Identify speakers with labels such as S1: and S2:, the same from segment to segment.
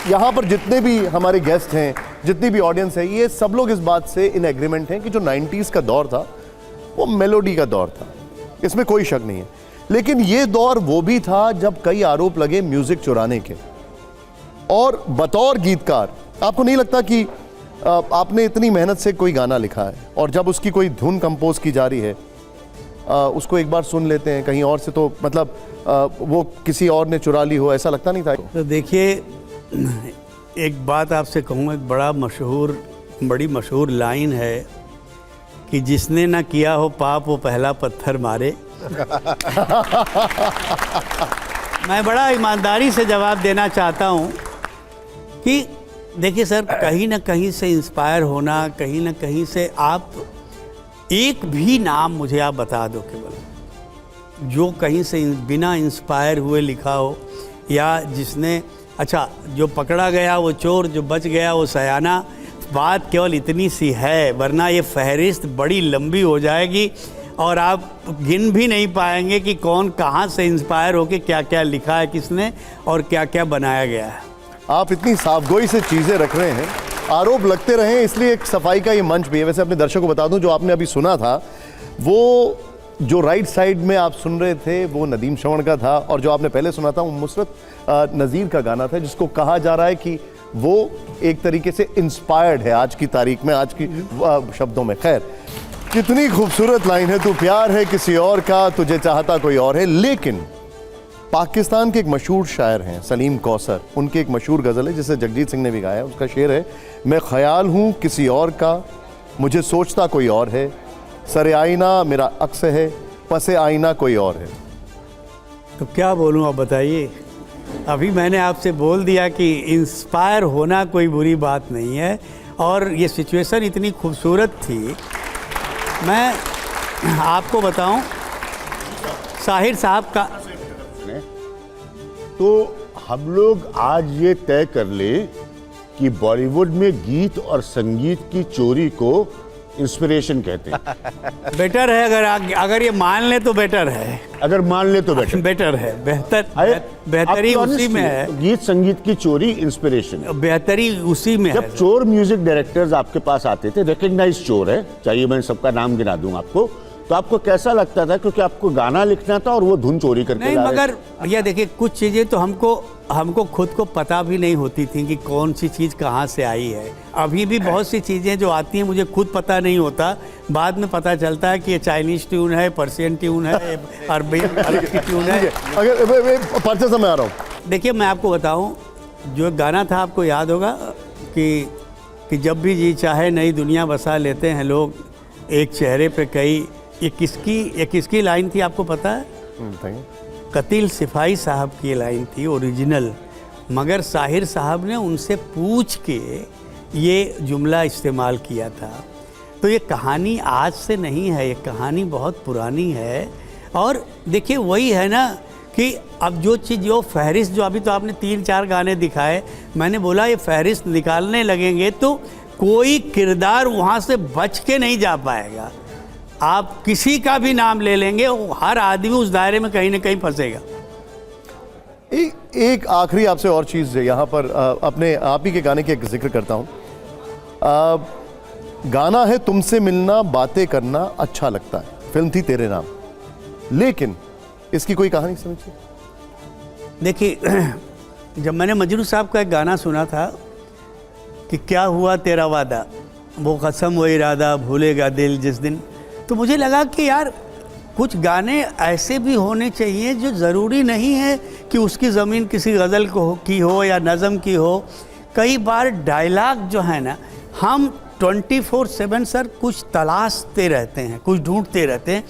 S1: यहाँ पर जितने भी हमारे गेस्ट हैं, जितनी भी ऑडियंस है, ये सब लोग इस बात से इन एग्रीमेंट हैं कि जो 90s का दौर था वो मेलोडी का दौर था, इसमें कोई शक नहीं है। लेकिन ये दौर वो भी था जब कई आरोप लगे म्यूजिक चुराने के। और बतौर गीतकार आपको नहीं लगता कि आपने इतनी मेहनत से कोई गाना लिखा है और जब उसकी कोई धुन कंपोज की जा रही है, उसको एक बार सुन लेते हैं कहीं और से, तो मतलब वो किसी और ने चुरा ली हो, ऐसा लगता नहीं था?
S2: तो देखिए, एक बात आपसे कहूँ, एक बड़ी मशहूर लाइन है कि जिसने ना किया हो पाप वो पहला पत्थर मारे। मैं बड़ा ईमानदारी से जवाब देना चाहता हूँ कि देखिए सर, कहीं ना कहीं से इंस्पायर होना, कहीं ना कहीं से आप एक भी नाम मुझे आप बता दो केवल जो कहीं से बिना इंस्पायर हुए लिखा हो, या जिसने, अच्छा जो पकड़ा गया वो चोर, जो बच गया वो सयाना। बात केवल इतनी सी है, वरना ये फहरिस्त बड़ी लंबी हो जाएगी और आप गिन भी नहीं पाएंगे कि कौन कहाँ से इंस्पायर होके क्या क्या लिखा है किसने और क्या क्या बनाया गया है।
S1: आप इतनी साफगोई से चीज़ें रख रहे हैं, आरोप लगते रहे, इसलिए एक सफाई का ये मंच भी है। वैसे अपने दर्शकों को बता दूं, जो आपने अभी सुना था वो जो राइट साइड में आप सुन रहे थे वो नदीम श्रवण का था, और जो आपने पहले सुना था वो नुसरत नज़ीर का गाना था, जिसको कहा जा रहा है कि वो एक तरीके से इंस्पायर्ड है आज की तारीख में, आज की शब्दों में। खैर, कितनी खूबसूरत लाइन है, तू प्यार है किसी और का, तुझे चाहता कोई और है। लेकिन पाकिस्तान के एक मशहूर शायर हैं सलीम कौसर, उनकी एक मशहूर गज़ल है जिसे जगजीत सिंह ने भी गाया। उसका शेर है, मैं ख्याल हूँ किसी और का, मुझे सोचता कोई और है, सरे आईना मेरा अक्स है, पसे आईना कोई और है।
S2: तो क्या बोलूँ आप बताइए। अभी मैंने आपसे बोल दिया कि इंस्पायर होना कोई बुरी बात नहीं है, और ये सिचुएशन इतनी खूबसूरत थी। मैं आपको बताऊं, साहिर साहब का,
S3: तो हम लोग आज ये तय कर लें कि बॉलीवुड में गीत और संगीत की चोरी को इंस्पिरेशन कहते हैं।
S2: बेटर है, अगर ये मान ले तो बेटर है।
S3: अगर मान ले तो
S2: बेटर है, बेहतरी उसी में है।
S3: गीत संगीत की चोरी इंस्पिरेशन है,
S2: बेहतरी उसी में है।
S3: जब चोर म्यूजिक डायरेक्टर्स आपके पास आते थे, रिकग्नाइज चोर है, चाहिए मैं सबका नाम गिना दूं आपको, तो आपको कैसा लगता था? क्योंकि आपको गाना लिखना था और वो धुन चोरी करके
S2: नहीं, मगर भैया देखिए, कुछ चीज़ें तो हमको खुद को पता भी नहीं होती थी कि कौन सी चीज़ कहाँ से आई है। अभी भी बहुत सी चीज़ें जो आती हैं मुझे खुद पता नहीं होता, बाद में पता चलता है कि ये चाइनीज ट्यून है, पर्शियन ट्यून है, अरबी ट्यून है।
S1: अगर पर्चे से मैं आ रहा हूँ,
S2: देखिए मैं आपको बताऊँ, जो गाना था आपको याद होगा कि जब भी जी चाहे नई दुनिया बसा लेते हैं लोग, एक चेहरे पे कई, ये किसकी लाइन थी आपको पता है? कतील सिपाही साहब की लाइन थी ओरिजिनल, मगर साहिर साहब ने उनसे पूछ के ये जुमला इस्तेमाल किया था। तो ये कहानी आज से नहीं है, ये कहानी बहुत पुरानी है। और देखिए वही है ना कि अब जो चीज़, जो फहरिस्त, जो अभी तो आपने 3-4 गाने दिखाए, मैंने बोला ये फहरिस्त निकालने लगेंगे तो कोई किरदार वहाँ से बच के नहीं जा पाएगा। आप किसी का भी नाम ले लेंगे, हर आदमी उस दायरे में कहीं ना कहीं फंसेगा।
S1: एक आखिरी आपसे और चीज़ यहाँ पर अपने आप ही के गाने के जिक्र करता हूँ। गाना है तुमसे मिलना बातें करना अच्छा लगता है, फिल्म थी तेरे नाम, लेकिन इसकी कोई कहानी समझिए।
S2: देखिए, जब मैंने मजनू साहब का एक गाना सुना था कि क्या हुआ तेरा वादा, वो कसम वो इरादा, भूलेगा दिल जिस दिन, तो मुझे लगा कि यार कुछ गाने ऐसे भी होने चाहिए जो ज़रूरी नहीं है कि उसकी ज़मीन किसी गज़ल की हो या नज़म की हो। कई बार डायलॉग जो है ना, हम 24/7 सर कुछ तलाशते रहते हैं, कुछ ढूंढते रहते हैं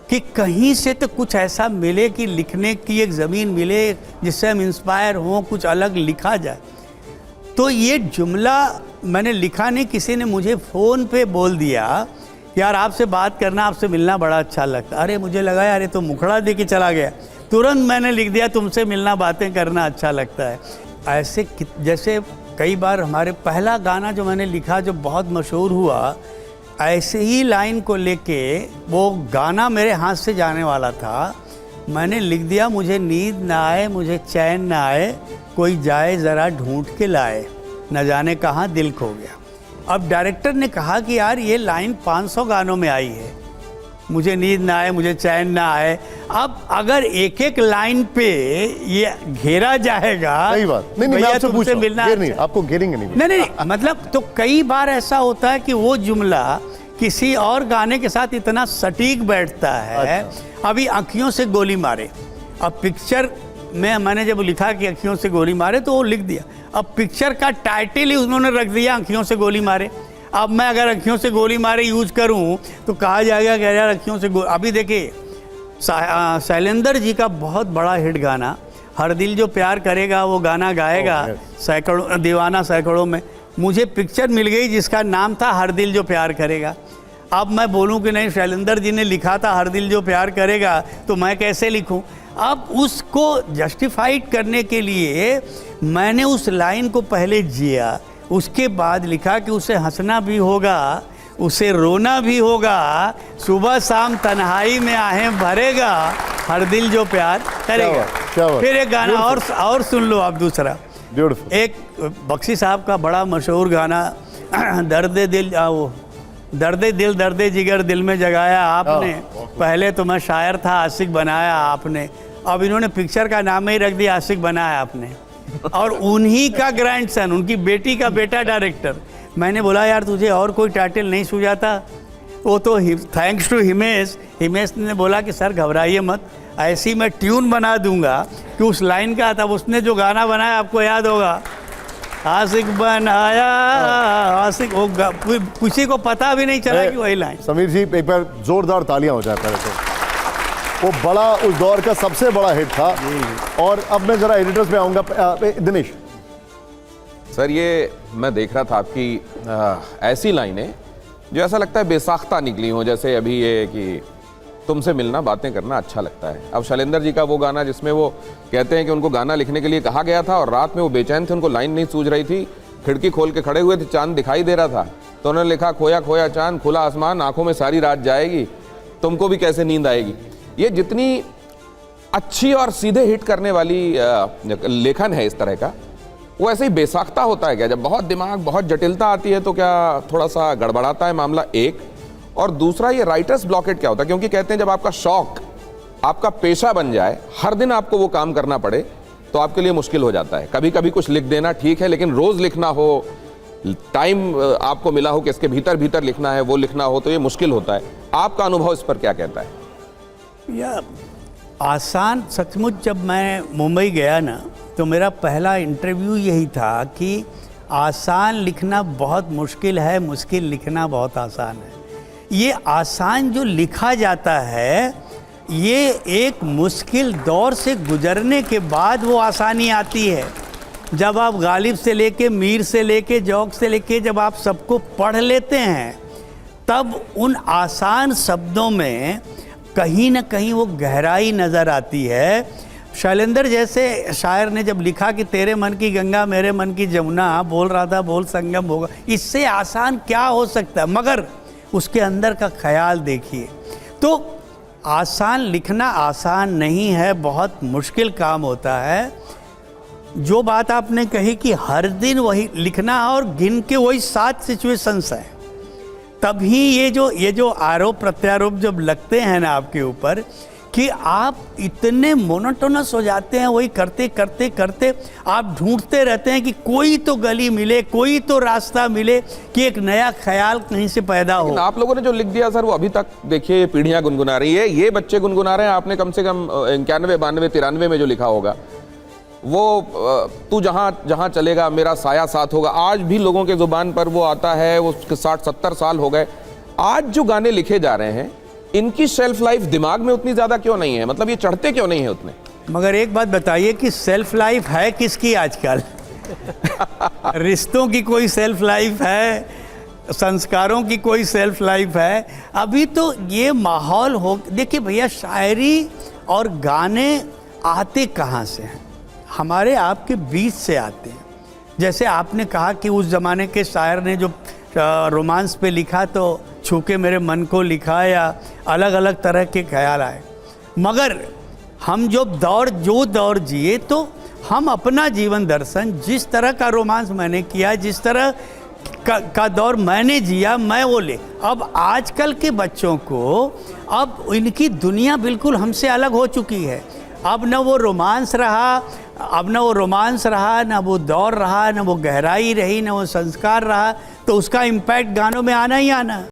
S2: कि कहीं से तो कुछ ऐसा मिले कि लिखने की एक ज़मीन मिले जिससे हम इंस्पायर हों, कुछ अलग लिखा जाए। तो ये जुमला मैंने लिखा नहीं, किसी ने मुझे फ़ोन पे बोल दिया यार आपसे बात करना, आपसे मिलना बड़ा अच्छा लगता। अरे मुझे लगा यार ये तो मुखड़ा दे के चला गया, तुरंत मैंने लिख दिया तुमसे मिलना बातें करना अच्छा लगता है। ऐसे जैसे कई बार हमारे पहला गाना जो मैंने लिखा जो बहुत मशहूर हुआ, ऐसे ही लाइन को लेके वो गाना मेरे हाथ से जाने वाला था, मैंने लिख दिया मुझे नींद ना आए, मुझे चैन ना आए, कोई जाए ज़रा ढूंढ के लाए, न जाने कहाँ दिल खो गया। अब डायरेक्टर ने कहा कि यार ये लाइन 500 गानों में आई है, मुझे नींद ना आए, मुझे चैन ना आए। अब अगर एक एक लाइन पे ये घेरा जाएगा,
S1: सही बात। नहीं मैं
S2: भैया
S1: आपसे पूछ
S2: तुमसे
S1: रहा हूं,
S2: मिलना
S1: घेर नहीं, आपको घेरेंगे नहीं।
S2: नहीं, मतलब तो कई बार ऐसा होता है कि वो जुमला किसी और गाने के साथ इतना सटीक बैठता है। अभी आँखियों से गोली मारे, अब पिक्चर में मैंने जब लिखा कि आँखियों से गोली मारे तो वो लिख दिया। अब पिक्चर का टाइटल ही उन्होंने रख दिया आँखियों से गोली मारे। अब मैं अगर आँखियों से गोली मारे यूज करूं तो कहा जाएगा कि यार आँखियों से अभी देखिए शैलेंद्र जी का बहुत बड़ा हिट गाना हर दिल जो प्यार करेगा वो गाना गाएगा सैकड़ों दीवाना सैकड़ों में। मुझे पिक्चर मिल गई जिसका नाम था हर दिल जो प्यार करेगा। अब मैं बोलूं कि नहीं शैलेंद्र जी ने लिखा था हर दिल जो प्यार करेगा, तो मैं कैसे लिखूं? अब उसको जस्टिफाइड करने के लिए मैंने उस लाइन को पहले जिया, उसके बाद लिखा कि उसे हंसना भी होगा, उसे रोना भी होगा, सुबह शाम तन्हाई में आहें भरेगा, हर दिल जो प्यार करेगा।
S1: क्या बात।
S2: फिर एक गाना और सुन लो आप दूसरा।
S1: ब्यूटीफुल।
S2: एक बख्शी साहब का बड़ा मशहूर गाना दर्द दिल दर्द जिगर दिल में जगाया आपने, पहले तो मैं शायर था आशिक बनाया आपने। अब इन्होंने पिक्चर का नाम ही रख दिया आशिक बनाया आपने। और उन्हीं का ग्रैंडसन, उनकी बेटी का बेटा डायरेक्टर। मैंने बोला यार तुझे और कोई टाइटल नहीं सूझाता? वो तो थैंक्स टू हिमेश ने बोला कि सर घबराइए मत, ऐसी मैं ट्यून बना दूंगा कि उस लाइन का, तब उसने जो गाना बनाया आपको याद होगा, आशिक बनाया आशिक, वो किसी को पता भी नहीं चला कि वही लाइन।
S1: समीर जी एक बार जोरदार तालियां हो जाए पहले तो। वो बड़ा उस दौर का सबसे बड़ा हिट था। और अब मैं जरा एडिटर्स में आऊंगा। दिनेश
S4: सर, ये मैं देख रहा था आपकी ऐसी लाइनें जो ऐसा लगता है बेसाख्ता निकली हो, जैसे अभी ये कि तुमसे मिलना बातें करना अच्छा लगता है। अब शैलेंद्र जी का वो गाना जिसमें वो कहते हैं कि उनको गाना लिखने के लिए कहा गया था और रात में वो बेचैन थे, उनको लाइन नहीं सूझ रही थी, खिड़की खोल के खड़े हुए थे, चांद दिखाई दे रहा था, तो उन्होंने लिखा खोया खोया चांद खुला आसमान, आंखों में सारी रात जाएगी, तुमको भी कैसे नींद आएगी। ये जितनी अच्छी और सीधे हिट करने वाली लेखन है इस तरह का, वो ऐसे ही बेसाख्ता होता है क्या? जब बहुत दिमाग बहुत जटिलता आती है तो क्या थोड़ा सा गड़बड़ाता है मामला? एक और दूसरा, ये राइटर्स ब्लॉकेट क्या होता है? क्योंकि कहते हैं जब आपका शौक आपका पेशा बन जाए, हर दिन आपको वो काम करना पड़े, तो आपके लिए मुश्किल हो जाता है। कभी कभी कुछ लिख देना ठीक है, लेकिन रोज लिखना हो, टाइम आपको मिला हो कि इसके भीतर भीतर लिखना है, वो लिखना हो, तो ये मुश्किल होता है। आपका अनुभव इस पर क्या कहता है?
S2: या आसान, सचमुच जब मैं मुंबई गया ना, तो मेरा पहला इंटरव्यू यही था कि आसान लिखना बहुत मुश्किल है, मुश्किल लिखना बहुत आसान है। ये आसान जो लिखा जाता है, ये एक मुश्किल दौर से गुजरने के बाद वो आसानी आती है। जब आप गालिब से लेके, मीर से लेके, जौक से लेके जब आप सबको पढ़ लेते हैं, तब उन आसान शब्दों में कहीं ना कहीं वो गहराई नज़र आती है। शैलेंद्र जैसे शायर ने जब लिखा कि तेरे मन की गंगा मेरे मन की जमुना, बोल रहा था बोल संगम होगा, इससे आसान क्या हो सकता है? मगर उसके अंदर का ख्याल देखिए। तो आसान लिखना आसान नहीं है, बहुत मुश्किल काम होता है। जो बात आपने कही कि हर दिन वही लिखना और गिन के वही 7 सिचुएशंस हैं, तभी ये जो आरोप प्रत्यारोप जब लगते हैं ना आपके ऊपर कि आप इतने मोनोटोनस हो जाते हैं, वही करते करते करते आप ढूंढते रहते हैं कि कोई तो गली मिले, कोई तो रास्ता मिले, कि एक नया ख्याल कहीं से पैदा हो।
S4: आप लोगों ने जो लिख दिया सर, वो अभी तक देखिए पीढ़ियां गुनगुना रही है, ये बच्चे गुनगुना रहे हैं। आपने कम से कम 91, 92, 93 में जो लिखा होगा, वो तू जहाँ जहाँ चलेगा मेरा साया साथ होगा, आज भी लोगों के जुबान पर वो आता है। वो 60-70 साल हो गए, आज जो गाने लिखे जा रहे हैं, इनकी शेल्फ लाइफ दिमाग में उतनी ज्यादा क्यों नहीं है? मतलब ये चढ़ते क्यों नहीं है उतने?
S2: मगर एक बात बताइए कि सेल्फ लाइफ है किसकी आजकल? रिश्तों की कोई सेल्फ लाइफ है? संस्कारों की कोई सेल्फ लाइफ है? अभी तो ये माहौल हो। देखिए भैया, शायरी और गाने आते कहाँ से हैं? हमारे आपके बीच से आते हैं। जैसे आपने कहा कि उस ज़माने के शायर ने जो रोमांस पे लिखा तो छू के मेरे मन को लिखा, या अलग अलग तरह के ख्याल आए। मगर हम जो दौर जिए, तो हम अपना जीवन दर्शन, जिस तरह का रोमांस मैंने किया, जिस तरह का दौर मैंने जिया, मैं वो ले। अब आजकल के बच्चों को अब इनकी दुनिया बिल्कुल हमसे अलग हो चुकी है। अब न वो रोमांस रहा, न वो दौर रहा, न वो गहराई रही, न वो संस्कार रहा, तो उसका इम्पैक्ट गानों में आना ही आना।